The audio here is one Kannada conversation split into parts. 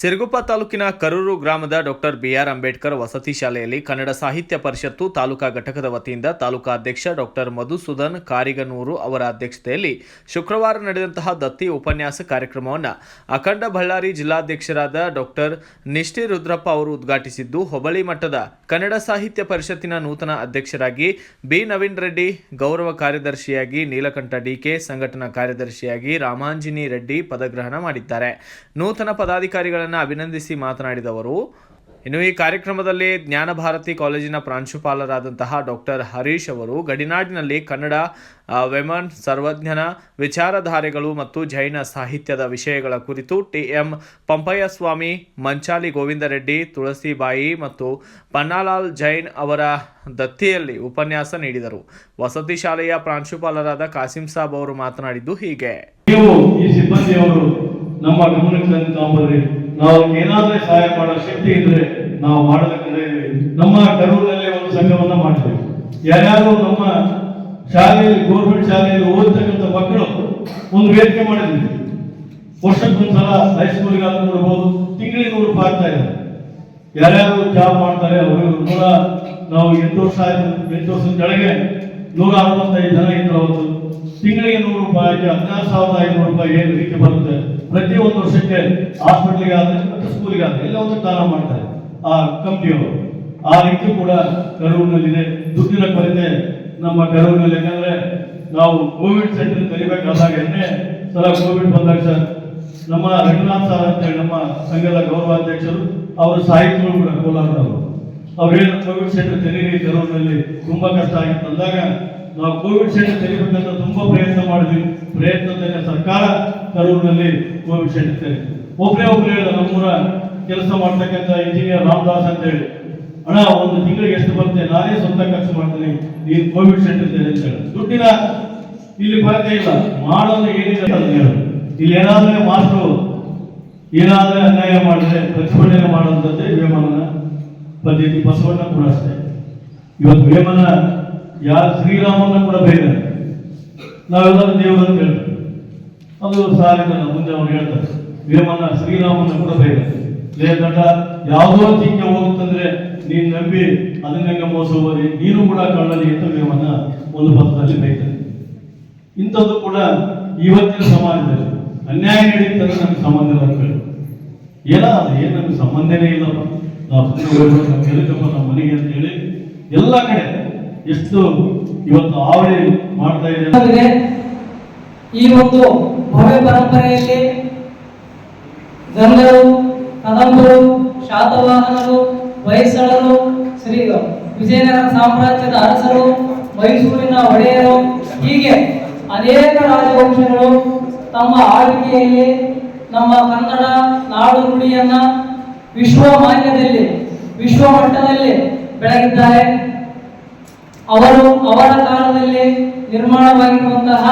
ಸಿರಗುಪ್ಪ ತಾಲೂಕಿನ ಕರೂರು ಗ್ರಾಮದ ಡಾಕ್ಟರ್ ಬಿಆರ್ ಅಂಬೇಡ್ಕರ್ ವಸತಿ ಶಾಲೆಯಲ್ಲಿ ಕನ್ನಡ ಸಾಹಿತ್ಯ ಪರಿಷತ್ತು ತಾಲೂಕಾ ಘಟಕದ ವತಿಯಿಂದ ತಾಲೂಕಾ ಅಧ್ಯಕ್ಷ ಡಾಕ್ಟರ್ ಮಧುಸೂದನ್ ಕಾರಿಗನೂರು ಅವರ ಅಧ್ಯಕ್ಷತೆಯಲ್ಲಿ ಶುಕ್ರವಾರ ನಡೆದಂತಹ ದತ್ತಿ ಉಪನ್ಯಾಸ ಕಾರ್ಯಕ್ರಮವನ್ನು ಅಖಂಡ ಬಳ್ಳಾರಿ ಜಿಲ್ಲಾಧ್ಯಕ್ಷರಾದ ಡಾಕ್ಟರ್ ನಿಷ್ಠಿ ರುದ್ರಪ್ಪ ಅವರು ಉದ್ಘಾಟಿಸಿದ್ದು, ಹೋಬಳಿ ಮಟ್ಟದ ಕನ್ನಡ ಸಾಹಿತ್ಯ ಪರಿಷತ್ತಿನ ನೂತನ ಅಧ್ಯಕ್ಷರಾಗಿ ಬಿ ನವೀನ್ ರೆಡ್ಡಿ, ಗೌರವ ಕಾರ್ಯದರ್ಶಿಯಾಗಿ ನೀಲಕಂಠ ಡಿಕೆ, ಸಂಘಟನಾ ಕಾರ್ಯದರ್ಶಿಯಾಗಿ ರಾಮಾಂಜಿನಿ ರೆಡ್ಡಿ ಪದಗ್ರಹಣ ಮಾಡಿದ್ದಾರೆ. ನೂತನ ಪದಾಧಿಕಾರಿಗಳ ಅಭಿನಂದಿಸಿ ಮಾತನಾಡಿದ ಅವರು, ಇನ್ನು ಈ ಕಾರ್ಯಕ್ರಮದಲ್ಲಿ ಜ್ಞಾನ ಭಾರತಿ ಕಾಲೇಜಿನ ಪ್ರಾಂಶುಪಾಲರಾದಂತಹ ಡಾಕ್ಟರ್ ಹರೀಶ್ ಅವರು ಗಡಿನಾಡಿನಲ್ಲಿ ಕನ್ನಡ ವೆಮನ್ ಸರ್ವಜ್ಞನ ವಿಚಾರಧಾರೆಗಳು ಮತ್ತು ಜೈನ ಸಾಹಿತ್ಯದ ವಿಷಯಗಳ ಕುರಿತು ಟಿ.ಎಂ. ಪಂಪಯ್ಯ ಸ್ವಾಮಿ, ಮಂಚಾಲಿ ಗೋವಿಂದ ರೆಡ್ಡಿ, ತುಳಸಿಬಾಯಿ ಮತ್ತು ಪನ್ನಾಲಾಲ್ ಜೈನ್ ಅವರ ದತ್ತಿಯಲ್ಲಿ ಉಪನ್ಯಾಸ ನೀಡಿದರು. ವಸತಿ ಶಾಲೆಯ ಪ್ರಾಂಶುಪಾಲರಾದ ಕಾಸಿಂ ಸಾಬ್ ಅವರು ಮಾತನಾಡಿದ್ದು ಹೀಗೆ: ನಮ್ಮ ಗಮನಕ್ಕೆ ತಂದು ನಾವು ಏನಾದ್ರೆ ಸಹಾಯ ಮಾಡೋ ಶಕ್ತಿ ಇದ್ರೆ ನಾವು ಮಾಡೋದಕ್ಕೆ ನಮ್ಮ ಕರೂರಿನಲ್ಲಿ ಒಂದು ಸಂಘವನ್ನ ಮಾಡ್ತೇವೆ. ಯಾರ್ಯಾರು ನಮ್ಮ ಶಾಲೆಯಲ್ಲಿ ಗೌರ್ಮೆಂಟ್ ಶಾಲೆಯಲ್ಲಿ ಓದ್ತಕ್ಕಂಥ ಮಕ್ಕಳು ಒಂದು ವೇದಿಕೆ ಮಾಡಿದ್ವಿ. ವರ್ಷಕ್ಕೊಂದ್ಸಲ ಹೈಸ್ಕೂಲ್ಗೆ ಆದ್ರೂ ನೋಡ್ಬೋದು, ತಿಂಗಳಿಗೆ 100 ರೂಪಾಯಿ ಆಗ್ತಾ ಇದೆ. ಯಾರ್ಯಾರು ಜಾಬ್ ಮಾಡ್ತಾರೆ ಅವರು ನಾವು 8 ವರ್ಷ ಆಯ್ತು, 8 ವರ್ಷದ ಕೆಳಗೆ 165 ಜನ ಇದ್ರು. ಅವತ್ತು ತಿಂಗಳಿಗೆ 100 ರೂಪಾಯಿ, 16,500 ರೂಪಾಯಿ ಏನು ರೀತಿ ಬರುತ್ತೆ. ಪ್ರತಿ ಒಂದು ವರ್ಷಕ್ಕೆ ಹಾಸ್ಪಿಟಲ್ಗೆ ಆದ್ರೆ ಮತ್ತು ಸ್ಕೂಲ್ಗೆ ಆದ್ರೆ ಎಲ್ಲ ಒಂದು ದಾನ ಮಾಡ್ತಾರೆ ಆ ಕಂಪ್ನಿಯವರು. ಆ ರೀತಿ ಕೂಡ ಕರೂರಿನಲ್ಲಿದೆ. ದುಡ್ಡಿನ ಕೊರತೆ ನಮ್ಮ ಕರೂರಿನಲ್ಲಿ, ಯಾಕಂದ್ರೆ ನಾವು ಕೋವಿಡ್ ಸೆಂಟರ್ ಕಲಿಬೇಕಾದಾಗ 2ನೇ ಸಲ ಕೋವಿಡ್ ಬಂದಾಗ ಸರ್ ನಮ್ಮ ರಂಗನಾಥ್ ಸರ್ ಅಂತೇಳಿ ನಮ್ಮ ಸಂಘದ ಗೌರವಾಧ್ಯಕ್ಷರು, ಅವರ ಸಾಹಿತ್ಯಗಳು ಕೂಡ ಕೋಲಾರದವರು, ಅವ್ರೇನು ಕೋವಿಡ್ ಸೆಂಟರ್ ತೆರೀರಿ ಕರೂರಿನಲ್ಲಿ ತುಂಬಾ ಕಷ್ಟ ಆಗಿತ್ತು ಅಂದಾಗ ನಾವು ಕೋವಿಡ್ ಸೆಂಟರ್ ತೆರಿಬೇಕಂತ ತುಂಬಾ ಪ್ರಯತ್ನ ಮಾಡಿದ್ವಿ. ಪ್ರಯತ್ನದಲ್ಲಿ ಸರ್ಕಾರ ಕರೂರಿನಲ್ಲಿ ಕೋವಿಡ್ ಸೆಂಟರ್ ತೆರೀತು. ಒಬ್ಬರೇ ನಮ್ಮೂರ ಕೆಲಸ ಮಾಡ್ತಕ್ಕಂಥ ಇಂಜಿನಿಯರ್ ರಾಮದಾಸ್ ಅಂತ ಹೇಳಿ, ಹಣ ಒಂದು ತಿಂಗಳಿಗೆ ಎಷ್ಟು ಬರುತ್ತೆ ನಾನೇ ಸ್ವಂತ ಖರ್ಚು ಮಾಡ್ತೀನಿ, ನೀನು ಕೋವಿಡ್ ಸೆಂಟರ್ ತೆರೆ ಅಂತ ಹೇಳಿ. ದುಡ್ಡಿನ ಇಲ್ಲಿ ಕೊರತೆ ಇಲ್ಲ, ಮಾಡೋದು ಏನಿದೆ ಅಂತ ಹೇಳಿ. ಇಲ್ಲಿ ಏನಾದ್ರೆ ಮಾಸ್ಟ್ರು ಏನಾದ್ರೆ ಅನ್ಯಾಯ ಮಾಡಿದ್ರೆ ಪ್ರತಿಭಟನೆ ಮಾಡುವಂಥದ್ದೇ ವೇಮನ ಪದ್ಧತಿ. ಬಸವಣ್ಣ ಕೂಡ ಅಷ್ಟೇ. ಇವತ್ತು ವೇಮನ ಯಾರು ಶ್ರೀರಾಮನ್ನ ಕೂಡ ಬೇರೆ ನಾವೆಲ್ಲರೂ ದೇವರು ಅಂತ ಹೇಳ್ತೀವಿ. ಅದು ಸಾರಿದ ಮುಂದೆ ಅವ್ರು ಹೇಳ್ತಾರೆ, ವೇಮನ ಶ್ರೀರಾಮನ್ನ ಕೂಡ ಬೇರೆ ಲೇಖಂಡ ಯಾವುದೋ ಚಿಕ್ಕ ಹೋಗುತ್ತಂದ್ರೆ ನೀನು ನಂಬಿ ಅದನ್ನ ಮೋಸ ಹೋಗಿ ನೀನು ಕೂಡ ಕಳ್ಳಲಿ ಅಂತ ವೇಮನ ಒಂದು ಪತ್ರದಲ್ಲಿ ಬೈತಾರೆ. ಇಂಥದ್ದು ಕೂಡ ಇವತ್ತಿನ ಸಮಾಜದಲ್ಲಿ ಅನ್ಯಾಯ ನಡೀತಂದ್ರೆ ನಮ್ಗೆ ಸಂಬಂಧ ಇಲ್ಲ ಅಂತ ಹೇಳಿ. ಏನು ನಮ್ಗೆ ಸಂಬಂಧನೇ ಇಲ್ಲಪ್ಪ, ನಾವು ನಮ್ಗೆ ನಮ್ಮ ಮನೆಗೆ ಅಂತ ಹೇಳಿ ಎಲ್ಲ ಕಡೆ ಎಷ್ಟು ಇವತ್ತು ಆವಳಿ ಮಾಡ್ತಾ ಇದೆ. ಈ ಒಂದು ಭವ್ಯ ಪರಂಪರೆಯಲ್ಲಿ ಗಂಗರು, ಕದಂಬರು, ಶಾತವಾಹನರು, ಹೊಯ್ಸಳರು, ಶ್ರೀ ವಿಜಯನಗರ ಸಾಮ್ರಾಜ್ಯದ ಅರಸರು, ಮೈಸೂರಿನ ಒಡೆಯರು, ಹೀಗೆ ಅನೇಕ ರಾಜವಂಶಗಳು ತಮ್ಮ ಆಳ್ವಿಕೆಯಲ್ಲಿ ನಮ್ಮ ಕನ್ನಡ ನಾಡು ನುಡಿಯನ್ನ ವಿಶ್ವಮಾನ್ಯದಲ್ಲಿ ವಿಶ್ವ ಮಟ್ಟದಲ್ಲಿ ಬೆಳಗಿದ್ದಾರೆ. ಅವರ ಕಾಲದಲ್ಲಿ ನಿರ್ಮಾಣವಾಗಿರುವಂತಹ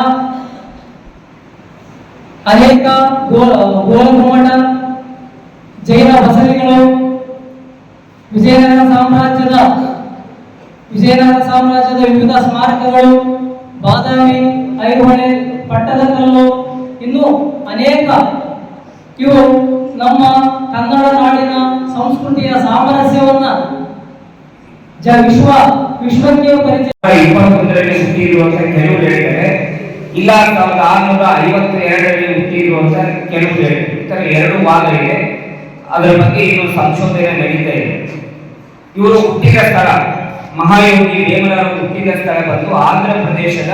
ಅನೇಕ ಗೋಲಗುಮ್ಮಟ, ಜೈನ ಬಸದಿಗಳು, ವಿಜಯನಗರ ಸಾಮ್ರಾಜ್ಯದ ವಿವಿಧ ಸ್ಮಾರಕಗಳು, ಬಾದಾಮಿ, ಐಹೊಳೆ, ಪಟ್ಟದಕಲ್ಲು, ಇನ್ನೂ ಅನೇಕ ಇವು ನಮ್ಮ ಕನ್ನಡ ನಾಡಿನ ಸಂಸ್ಕೃತಿಯ ಸಾಮರಸ್ಯವನ್ನ ವಿಶ್ವಕ್ಕೆ ಪರಿಚಯ. 21ರಲ್ಲಿ ಹುಟ್ಟಿರುವಂತ ಕೆಲವರು ಹೇಳ್ತಾರೆ, ಇಲ್ಲ 1652ರಲ್ಲಿ ಹುಟ್ಟಿರುವಂತ ಕೆಲವರು ಹೇಳ್ತಾರೆ. ಎರಡು ವಾದ ಇದೆ, ಅದರ ಬಗ್ಗೆ ಇದು ಸಂಶೋಧನೆ ನಡೀತಾ ಇದೆ. ಇವರು ಹುಟ್ಟಿದ ಸ್ಥಳ, ಮಹಾಯೋಗಿ ವೇಮನರು ಹುಟ್ಟಿದ ಸ್ಥಳ ಬಂದು ಆಂಧ್ರ ಪ್ರದೇಶದ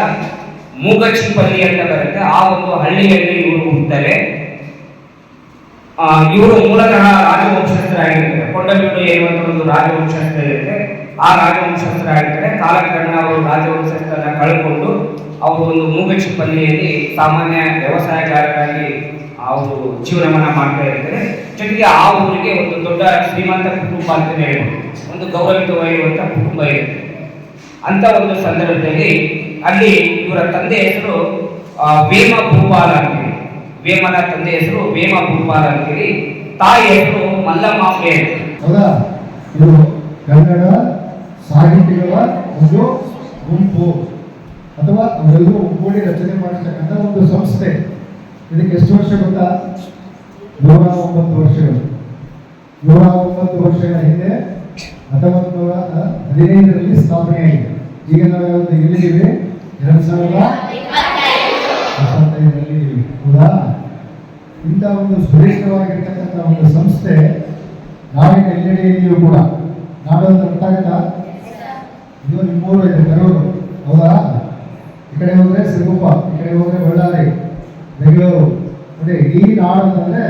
ಮೂಗಚಿಪಲ್ಲಿ ಅಂತ ಬರುತ್ತೆ. ಆ ಒಂದು ಹಳ್ಳಿಯಲ್ಲಿ ಇವರು ಹುಟ್ಟುತ್ತಾರೆ. ಇವರು ಮೂಲತಃ ರಾಜವಂಶಸ್ಥರಾಗಿರ್ತಾರೆ. ಕೊಂಡಲೂರು ಎನ್ನುವಂತ ಒಂದು ರಾಜವಂಶಸ್ಥ ಇರುತ್ತೆ. ಆ ರಾಜವಂಶಸ್ಥರಾಗಿರ್ತಾರೆ. ಕಾಲಕ್ರಮೇಣ ಅವರು ರಾಜವಂಶಸ್ಥರನ್ನ ಕಳ್ಕೊಂಡು ಅವರು ಒಂದು ಮೂಗಚಿಪಲ್ಲಿಯಲ್ಲಿ ಸಾಮಾನ್ಯ ವ್ಯವಸಾಯಗಾರರಾಗಿ ಅವರು ಜೀವನವನ್ನ ಮಾಡ್ತಾ ಇರ್ತಾರೆ. ಜೊತೆಗೆ ಆ ಊರಿಗೆ ಒಂದು ದೊಡ್ಡ ಶ್ರೀಮಂತ ಕುಟುಂಬ ಅಂತಲೇ ಹೇಳ್ಬೋದು, ಒಂದು ಗೌರವಿತವಾಗಿರುವಂತ ಕುಟುಂಬ ಇದೆ. ಅಂತ ಒಂದು ಸಂದರ್ಭದಲ್ಲಿ ಅಲ್ಲಿ ಇವರ ತಂದೆ ಹೆಸರು ವೇಮ ಭೂಪಾಲ ಅಂತೇಳಿ, ವೇಮನ ತಂದೆ ಹೆಸರು ವೇಮ ಭೂಪಾಲ ಅಂತೇಳಿ, ತಾಯಿ ಹೆಸರು ಮಲ್ಲಮ್ಮ ಇದು ಕನ್ನಡ ಸಾಹಿತಿಗಳ ಒಂದು ಗುಂಪು ಅಥವಾ ಅವರೆಲ್ಲರೂ ಒಗ್ಗೂಡಿ ರಚನೆ ಮಾಡಿರ್ತಕ್ಕಂಥ ಒಂದು ಸಂಸ್ಥೆ. ಇದಕ್ಕೆ ಎಷ್ಟು ವರ್ಷ ಗೊತ್ತಾ? 109 ವರ್ಷಗಳು. 109 ವರ್ಷಗಳ ಹಿಂದೆ 1915ರಲ್ಲಿ ಸ್ಥಾಪನೆಯಾಗಿದೆ. ಈಗ ನಾವು ಎಲ್ಲಿದ್ದೀವಿ? 2025ರಲ್ಲಿ ಇದ್ದೀವಿ. ಹೌದಾ? ಇಂಥ ಒಂದು ಶ್ರೇಷ್ಠವಾಗಿರ್ತಕ್ಕಂಥ ಒಂದು ಸಂಸ್ಥೆ ನಾವಿನ ಎಲ್ಲೆಡೆಯಲ್ಲಿಯೂ ಕೂಡ ನಾಡೋದು ಗೊತ್ತಾಗತ್ತಾ? ಇದು ನಿಮ್ಮೂರು ಇದೆ, ಕರೂರು. ಹೌದಾ? ಈ ಕಡೆ ಹೋದ್ರೆ ಸಿರುಗುಪ್ಪ, ಈ ಕಡೆ ಹೋದ್ರೆ ಬಳ್ಳಾರಿ, ಬೆಂಗಳೂರು. ನೋಡಿ, ಈ ನಾಡು ಅಂತಂದ್ರೆ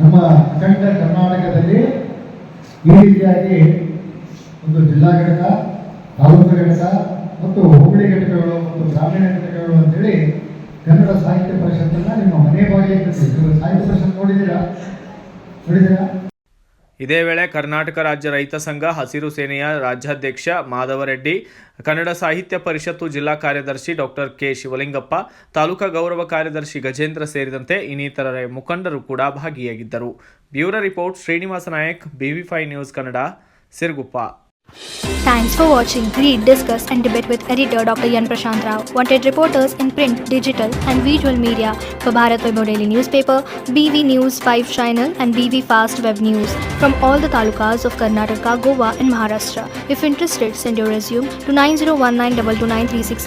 ನಮ್ಮ ಅಖಂಡ ಕರ್ನಾಟಕದಲ್ಲಿ ಈ ರೀತಿಯಾಗಿ ಒಂದು ಜಿಲ್ಲಾ ಘಟಕ, ತಾಲೂಕು ಘಟಕ ಮತ್ತು ಹೋಬಳಿ ಘಟಕಗಳು ಮತ್ತು ಗ್ರಾಮೀಣ ಘಟಕಗಳು ಅಂತೇಳಿ ಕನ್ನಡ ಸಾಹಿತ್ಯ ಪರಿಷತ್ತನ್ನ ನಿಮ್ಮ ಮನೆ ಬಾಗಿಲಿಗೆ ಸಾಹಿತ್ಯ ಪರಿಷತ್ ನೋಡಿದ್ದೀರಾ? ಇದೇ ವೇಳೆ ಕರ್ನಾಟಕ ರಾಜ್ಯ ರೈತ ಸಂಘ ಹಸಿರು ಸೇನೆಯ ರಾಜ್ಯಾಧ್ಯಕ್ಷ ಮಾಧವರೆಡ್ಡಿ, ಕನ್ನಡ ಸಾಹಿತ್ಯ ಪರಿಷತ್ತು ಜಿಲ್ಲಾ ಕಾರ್ಯದರ್ಶಿ ಡಾಕ್ಟರ್ ಕೆ ಶಿವಲಿಂಗಪ್ಪ, ತಾಲೂಕಾ ಗೌರವ ಕಾರ್ಯದರ್ಶಿ ಗಜೇಂದ್ರ ಸೇರಿದಂತೆ ಇನ್ನಿತರರ ಮುಖಂಡರು ಕೂಡ ಭಾಗಿಯಾಗಿದ್ದರು. Bureau report Srinivasa Nayak, BV5 news Kannada, Siruguppa. Thanks for watching. Read, discuss and debate with editor Dr. Yan Prashant Rao. Wanted reporters in print, digital and visual media for Bharat Vaibhav Daily Newspaper, BV News 5 Channel and BV Fast Web News from all the talukas of Karnataka, Goa and Maharashtra. If interested, send your resume to 9019229369.